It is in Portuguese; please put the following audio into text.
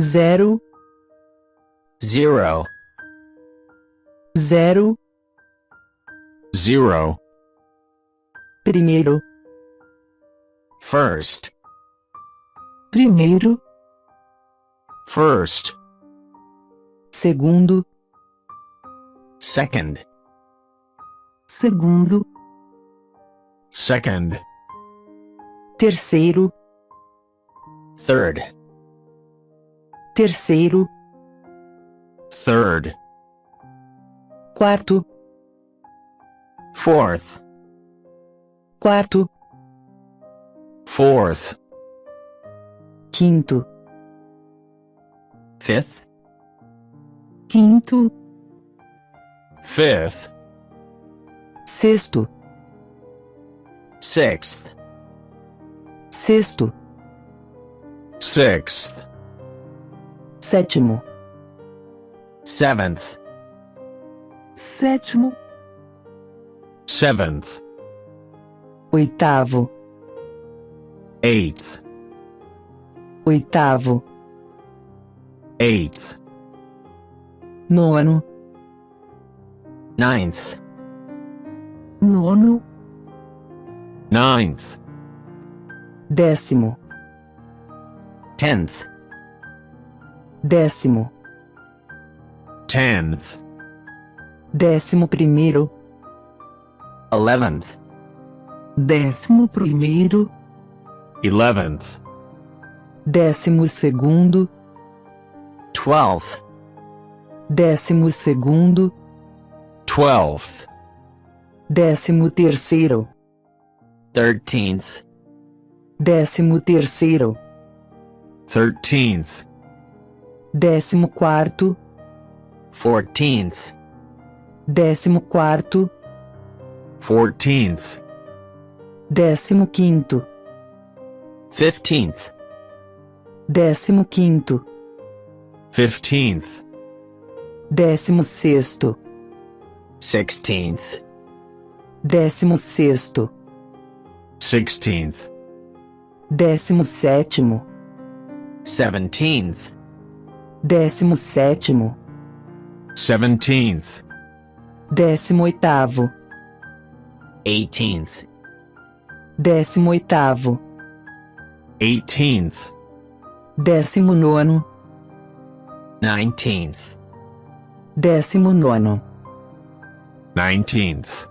zero, zero, zero, zero, primeiro, first, primeiro, first, segundo, second, segundo, second, terceiro, third, terceiro, third, quarto, fourth, quarto, fourth, quinto, fifth, quinto, fifth, sexto, sixth, sexto, sixth, sétimo, seventh, sétimo, seventh, oitavo, eighth, oitavo, eighth, nono, ninth, nono, ninth, décimo, tenth, décimo, tenth, décimo primeiro, 11th, décimo primeiro, 11th, décimo segundo, 12th, décimo segundo, 12th, décimo terceiro, 13th, décimo terceiro, 13th, décimo quarto, 14th, décimo quarto, 14th, décimo quinto, 15th, décimo quinto, 15th, décimo sexto, 16th, décimo sexto, 16th, décimo sétimo, 17th, décimo sétimo, 17th, décimo oitavo, 18th, décimo oitavo, 18th, décimo nono, 19th, décimo nono, 19th,